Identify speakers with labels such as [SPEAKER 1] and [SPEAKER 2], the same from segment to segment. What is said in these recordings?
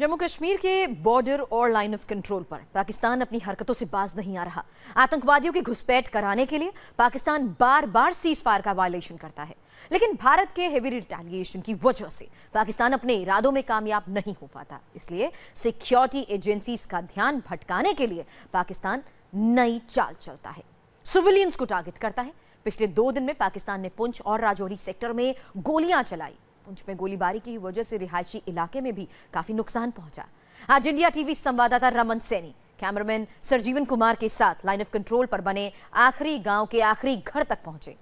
[SPEAKER 1] जम्मू कश्मीर के बॉर्डर और line of control पर पाकिस्तान अपनी हरकतों से बाज नहीं आ रहा। आतंकवादियों की घुसपैठ कराने के लिए पाकिस्तान बार बार सीज फायर का वायलेशन करता है, लेकिन भारत के हेवी रिटेलिएशन की वजह से पाकिस्तान अपने इरादों में कामयाब नहीं हो पाता। इसलिए सिक्योरिटी एजेंसीज का ध्यान भटकाने के लिए पाकिस्तान नई चाल चलता है, सिविलियंस को टारगेट करता है। पिछले 2 दिन में पाकिस्तान ने पुंछ और राजौरी सेक्टर में गोलियां चलाई। पुंछ में गोलीबारी की वजह से रिहायशी इलाके में भी काफी नुकसान पहुंचा। आज इंडिया टीवी संवाददाता रमन सैनी कैमरामैन सरजीवन कुमार के साथ लाइन ऑफ कंट्रोल पर बने आखिरी गांव के आखिरी घर तक पहुंचे।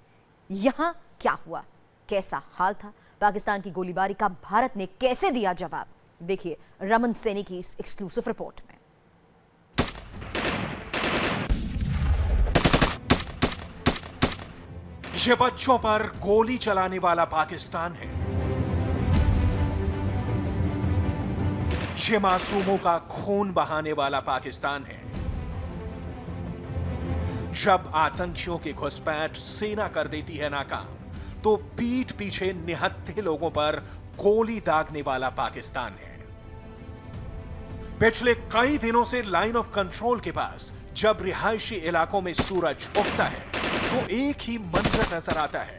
[SPEAKER 1] यहां क्या हुआ, कैसा हाल था, पाकिस्तान की गोलीबारी का भारत ने कैसे दिया जवाब, देखिए रमन सैनी की इस एक्सक्लूसिव रिपोर्ट में।
[SPEAKER 2] ये बच्चों पर गोली चलाने वाला पाकिस्तान है। ये मासूमों का खून बहाने वाला पाकिस्तान है। जब आतंकियों की घुसपैठ सेना कर देती है नाकाम, तो पीठ पीछे निहत्थे लोगों पर गोली दागने वाला पाकिस्तान है। पिछले कई दिनों से लाइन ऑफ कंट्रोल के पास जब रिहायशी इलाकों में सूरज उगता है तो एक ही मंजर नजर आता है।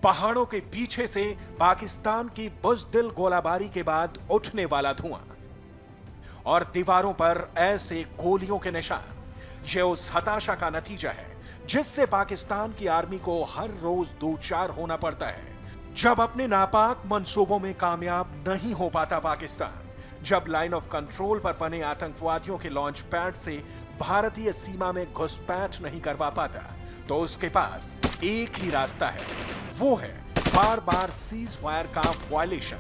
[SPEAKER 2] पहाड़ों के पीछे से पाकिस्तान की बुज़दिल गोलाबारी के बाद उठने वाला धुआं और दीवारों पर ऐसे गोलियों के निशान। यह उस हताशा का नतीजा है जिससे पाकिस्तान की आर्मी को हर रोज दो चार होना पड़ता है। जब अपने नापाक मंसूबों में कामयाब नहीं हो पाता पाकिस्तान, जब लाइन ऑफ कंट्रोल पर बने आतंकवादियों के लॉन्च पैड से भारतीय सीमा में घुसपैठ नहीं करवा पाता, तो उसके पास एक ही रास्ता है, वो है बार बार सीज फायर का वायलेशन।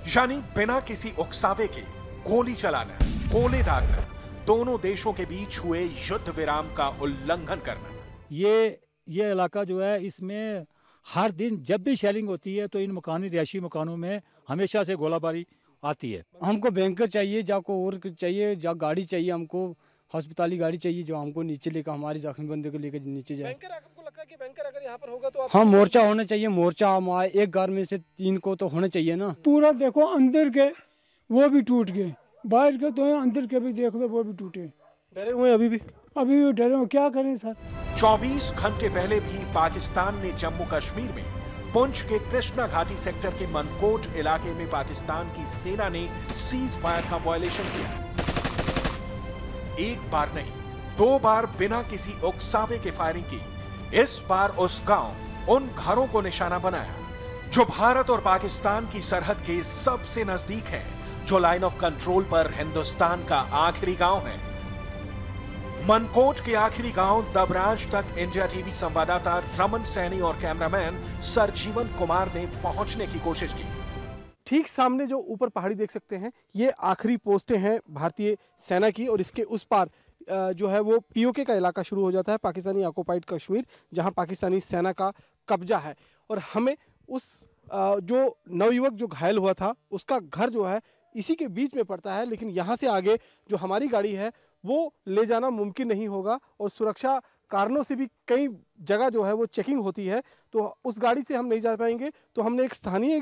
[SPEAKER 2] यानी बिना किसी उकसावे के गोली चलाना, गोले दागना, दोनों देशों के बीच हुए युद्ध विराम का उल्लंघन करना।
[SPEAKER 3] ये इलाका जो है, इसमें हर दिन जब भी शेलिंग होती है तो इन मकानी रिहायशी मकानों में हमेशा से गोलाबारी आती है।
[SPEAKER 4] हमको बैंकर चाहिए, जाको और चाहिए, जा गाड़ी चाहिए, हमको अस्पताली गाड़ी चाहिए जो हमको नीचे लेकर हमारे जख्मी बंदे को लेकर नीचे जाए।
[SPEAKER 5] बैंकर, आपको लगता है कि बैंकर अगर यहाँ पर होगा तो
[SPEAKER 4] हाँ, मोर्चा होना चाहिए। मोर्चा हम आए, एक घर में से 3 को तो होना चाहिए ना।
[SPEAKER 6] पूरा देखो, अंदर के वो भी टूट गए, बाहर के तो अंदर के भी देख लो, वो भी टूटे।
[SPEAKER 5] डरे हुए अभी भी
[SPEAKER 6] डरे हुए, क्या करें सर।
[SPEAKER 2] 24 घंटे पहले भी पाकिस्तान ने जम्मू कश्मीर में पुंछ के कृष्णा घाटी सेक्टर के मनकोट इलाके में पाकिस्तान की सेना ने सीज फायर का वायलेशन किया। एक बार नहीं, 2 बार बिना किसी उकसावे के फायरिंग की। इस बार उस गांव, उन घरों को निशाना बनाया जो भारत और पाकिस्तान की सरहद के सबसे नजदीक है, जो लाइन ऑफ कंट्रोल पर हिंदुस्तान का आखिरी गांव है। मनकोट के आखिरी गांव दबराज तक इंडिया टीवी संवाददाता रमन सैनी और कैमरामैन सरजीवन कुमार ने पहुंचने की कोशिश की।
[SPEAKER 5] ठीक सामने जो ऊपर पहाड़ी देख सकते हैं, ये आखिरी पोस्टें हैं भारतीय सेना की, और इसके उस पार जो है वो पीओके का इलाका शुरू हो जाता है, पाकिस्तानी ऑक्युपाइड कश्मीर, जहां पाकिस्तानी सेना का कब्जा है। और हमें उस जो नवयुवक जो घायल हुआ था उसका घर जो है इसी के बीच में पड़ता है, लेकिन यहाँ से आगे जो हमारी गाड़ी है वो ले जाना मुमकिन नहीं होगा, और सुरक्षा कारणों से भी कई जगह जो है वो चेकिंग होती है, तो उस गाड़ी से हम नहीं जा पाएंगे। तो हमने एक स्थानीय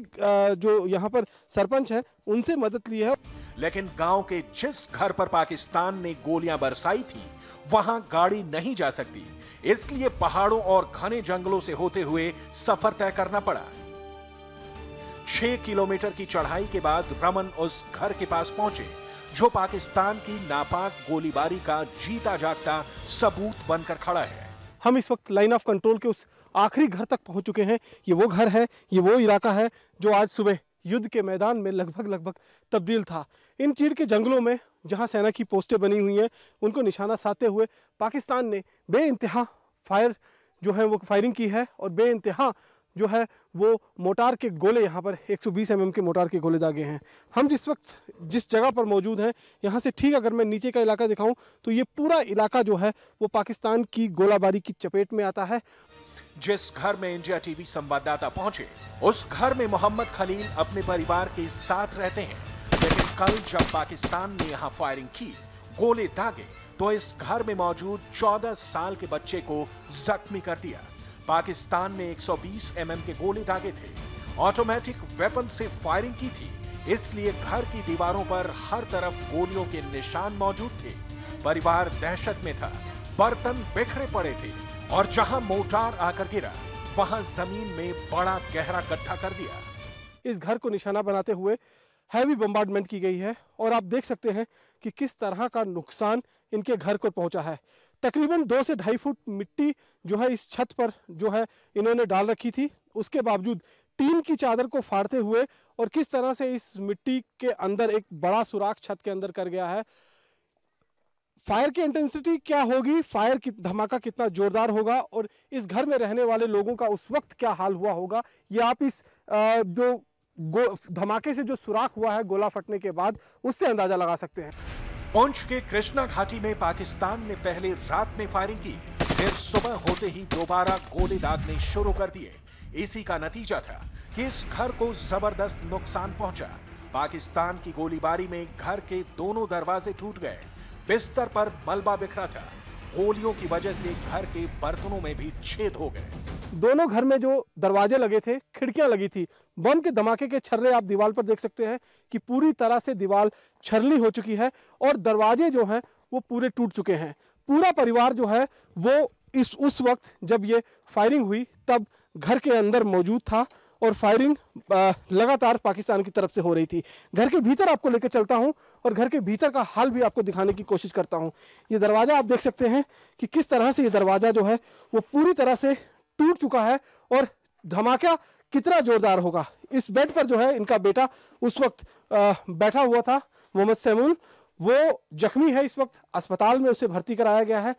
[SPEAKER 5] जो यहाँ पर सरपंच हैं उनसे मदद ली है।
[SPEAKER 2] लेकिन गांव के जिस घर पर पाकिस्तान ने गोलियां बरसाई थी वहां गाड़ी नहीं जा सकती, इसलिए पहाड़ों और घने जंगलों से होते हुए सफर तय करना पड़ा। 6 किलोमीटर की चढ़ाई के बाद रमन उस घर के पास पहुंचे जो पाकिस्तान की नापाक गोलीबारी का जीता जागता सबूत बनकर खड़ा है।
[SPEAKER 5] हम इस वक्त लाइन ऑफ कंट्रोल के उस आखिरी घर तक पहुंच चुके हैं। ये वो घर है, ये वो इलाका है जो आज सुबह युद्ध के मैदान में लगभग तब्दील था। इन चीड़ के जंगलों में जहां सेना की पोस्टें बनी हुई हैं, उनको निशाना साधते हुए पाकिस्तान ने बेइंतहा फायर जो है वो फायरिंग की है, और बेइंतहा जो है वो मोटार के गोले, यहाँ पर 120 mm के मोटार के गोले दागे हैं। हम जिस वक्त जिस जगह पर मौजूद हैं, यहाँ से ठीक अगर मैं नीचे का इलाका दिखाऊं तो ये पूरा इलाका जो है वो पाकिस्तान की गोलाबारी की चपेट में आता है।
[SPEAKER 2] जिस घर में इंडिया टीवी संवाददाता पहुंचे, उस घर में मोहम्मद खलील अपने परिवार के साथ रहते हैं, लेकिन कल जब पाकिस्तान ने यहाँ फायरिंग की, गोले दागे, तो इस घर में मौजूद 14 साल के बच्चे को जख्मी कर दिया। पाकिस्तान ने 120 mm के गोले दागे थे, ऑटोमेटिक वेपन से फायरिंग की थी, इसलिए घर की दीवारों पर हर तरफ गोलियों के निशान मौजूद थे। परिवार दहशत में था, बर्तन बिखरे पड़े थे और जहां मोर्टार आकर गिरा वहां जमीन में बड़ा गहरा गड्ढा कर दिया।
[SPEAKER 5] इस घर को निशाना बनाते हुए हैवी बम्बार्डमेंट की गई है और आप देख सकते हैं कि किस तरह का नुकसान इनके घर को पहुंचा है। तकरीबन 2 से 2.5 फुट मिट्टी जो है इस छत पर जो है इन्होंने डाल रखी थी, उसके बावजूद टीन की चादर को फाड़ते हुए और किस तरह से इस मिट्टी के अंदर एक बड़ा सुराख छत के अंदर कर गया है। फायर की इंटेंसिटी क्या होगी, फायर की धमाका कितना जोरदार होगा और इस घर में रहने वाले लोगों का उस वक्त क्या हाल हुआ होगा, ये आप इस जो धमाके से जो सुराख हुआ है गोला फटने के बाद, उससे अंदाजा लगा सकते हैं।
[SPEAKER 2] पुंछ के कृष्णा घाटी में पाकिस्तान ने पहले रात में फायरिंग की, फिर सुबह होते ही दोबारा गोले दागने शुरू कर दिए। इसी का नतीजा था कि इस घर को जबरदस्त नुकसान पहुंचा। पाकिस्तान की गोलीबारी में घर के दोनों दरवाजे टूट गए, बिस्तर पर मलबा बिखरा था, गोलियों की वजह से घर के बर्तनों में भी छेद हो गए।
[SPEAKER 5] दोनों घर में जो दरवाजे लगे थे, खिड़कियां लगी थी, बम के धमाके के छर्रे आप दीवार पर देख सकते हैं कि पूरी तरह से दीवार छरली हो चुकी है और दरवाजे जो हैं वो पूरे टूट चुके हैं। पूरा परिवार जो है वो उस वक्त जब ये फायरिंग हुई तब घर के अंदर मौजूद था और फायरिंग लगातार पाकिस्तान की तरफ से हो रही थी। घर के भीतर आपको लेकर चलता हूं और घर के भीतर का हाल भी आपको दिखाने की कोशिश करता हूं। ये दरवाजा आप देख सकते हैं कि किस तरह से ये दरवाजा जो है वो पूरी तरह से टूट चुका है और धमाका कितना जोरदार होगा। इस बेड पर जो है इनका बेटा उस वक्त बैठा हुआ था, मोहम्मद सैमुल, वो जख्मी है, इस वक्त अस्पताल में उसे भर्ती कराया गया है।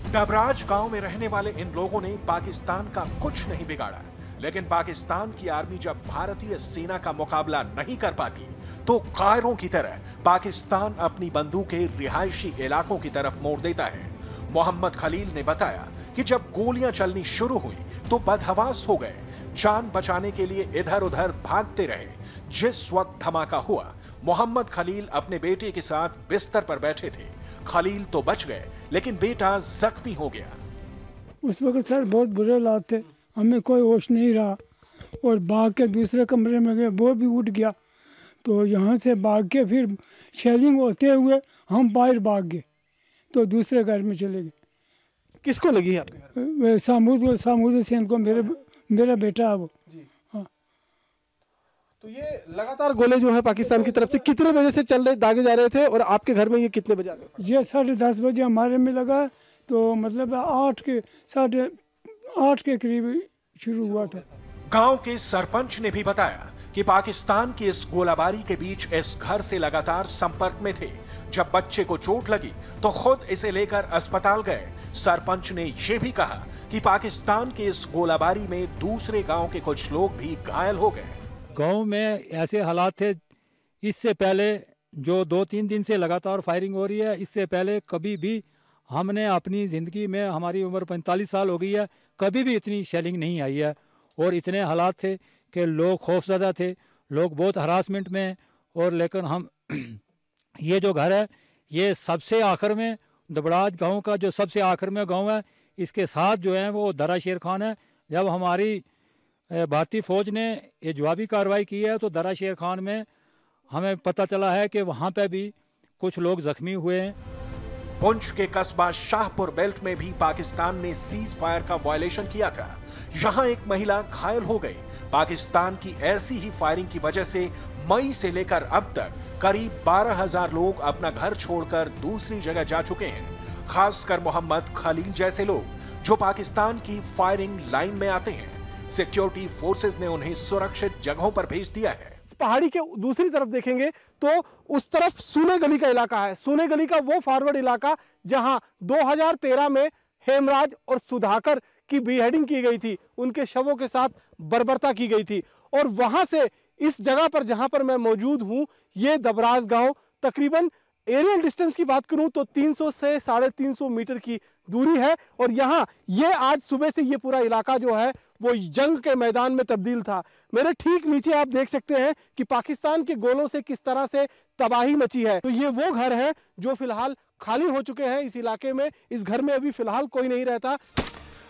[SPEAKER 2] डबराज गांव में रहने वाले इन लोगों ने पाकिस्तान का कुछ नहीं बिगाड़ा, लेकिन पाकिस्तान की आर्मी जब भारतीय सेना का मुकाबला नहीं कर पाती तो कायरों की तरह पाकिस्तान अपनी बंदूकें रिहायशी इलाकों की तरफ मोड़ देता है। मोहम्मद खलील ने बताया कि जब गोलियां चलनी शुरू हुई तो बदहवास हो गए, जान बचाने के लिए इधर उधर भागते रहे। जिस वक्त धमाका हुआ मोहम्मद खलील अपने बेटे के साथ बिस्तर पर बैठे थे। खलील तो बच गए लेकिन बेटा जख्मी हो गया।
[SPEAKER 6] उस वक्त सर बहुत बुरे हालात थे, हमें कोई होश नहीं रहा और भाग के दूसरे कमरे में गए, वो भी उठ गया। तो यहाँ से भाग के फिर शेलिंग होते हुए हम बाहर भाग गए तो दूसरे घर में चले गए।
[SPEAKER 5] किसको लगी है आपके?
[SPEAKER 6] सामूद हुसैन को, मेरा बेटा है वो। हाँ।
[SPEAKER 5] तो ये लगातार गोले जो है पाकिस्तान की तरफ से कितने बजे से चल रहे दागे जा रहे थे और आपके घर में ये कितने बजे आ गए?
[SPEAKER 6] ये 10:30 बजे हमारे में लगा, तो मतलब 8 के करीब शुरू हुआ था।
[SPEAKER 2] गांव के सरपंच ने भी बताया कि पाकिस्तान की इस गोलाबारी के बीच इस घर से लगातार संपर्क में थे। जब बच्चे को चोट लगी तो खुद इसे लेकर अस्पताल गए। सरपंच ने यह भी कहा कि पाकिस्तान के इस गोलाबारी में दूसरे गांव के कुछ लोग भी घायल हो गए।
[SPEAKER 3] गांव में ऐसे हालात थे, इससे पहले जो 2-3 दिन से लगातार फायरिंग हो रही है, इससे पहले कभी भी हमने अपनी ज़िंदगी में, हमारी उम्र 45 साल हो गई है, कभी भी इतनी शेलिंग नहीं आई है। और इतने हालात थे कि लोग खौफज़दा थे, लोग बहुत हरासमेंट में। और लेकिन हम ये जो घर है ये सबसे आखिर में, दबड़ाज गांव का जो सबसे आखिर में गांव है, इसके साथ जो है वो दरा शेर खान है। जब हमारी भारतीय फ़ौज ने ये जवाबी कार्रवाई की है तो दरा शेर खान में हमें पता चला है कि वहाँ पे भी कुछ लोग ज़ख्मी हुए हैं।
[SPEAKER 2] पुंछ के कस्बा शाहपुर बेल्ट में भी पाकिस्तान ने सीज फायर का वायलेशन किया था। यहां एक महिला घायल हो गई। पाकिस्तान की ऐसी ही फायरिंग की वजह से मई से लेकर अब तक करीब 12,000 लोग अपना घर छोड़कर दूसरी जगह जा चुके हैं। खासकर मोहम्मद खलील जैसे लोग जो पाकिस्तान की फायरिंग लाइन में आते हैं, सिक्योरिटी फोर्सेस ने उन्हें सुरक्षित जगहों पर भेज दिया है।
[SPEAKER 5] पहाड़ी के दूसरी तरफ देखेंगे तो उस तरफ सूने गली का इलाका है। सूने गली का वो फॉरवर्ड इलाका जहां 2013 में हेमराज और सुधाकर की बीहेडिंग की गई थी, उनके शवों के साथ बर्बरता की गई थी। और वहां से इस जगह पर जहां पर मैं मौजूद हूं, ये दबराज गांव तकरीबन एरियल डिस्टेंस की बात करूं तो 300 से 350 मीटर की दूरी है। और यहाँ ये आज सुबह से ये पूरा इलाका जो है वो जंग के मैदान में तब्दील था। मेरे ठीक नीचे आप देख सकते हैं कि पाकिस्तान के गोलों से किस तरह से तबाही मची है। तो ये वो घर है जो फिलहाल खाली हो चुके हैं इस इलाके में। इस घर में अभी फिलहाल कोई नहीं रहता।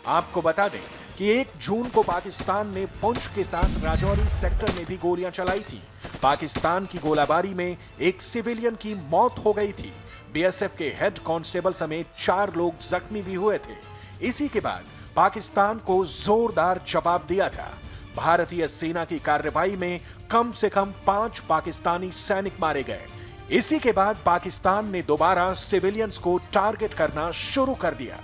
[SPEAKER 2] आपको बता दें कि 1 जून को पाकिस्तान ने पुंछ के साथ राजौरी सेक्टर में भी गोलियां चलाई थी। पाकिस्तान की गोलाबारी में एक सिविलियन की मौत हो गई थी। बीएसएफ के हेड कांस्टेबल समेत 4 लोग जख्मी भी हुए थे। इसी के बाद पाकिस्तान को जोरदार जवाब दिया था। भारतीय सेना की कार्रवाई में कम से कम 5 पाकिस्तानी सैनिक मारे गए। इसी के बाद पाकिस्तान ने दोबारा सिविलियंस को टारगेट करना शुरू कर दिया।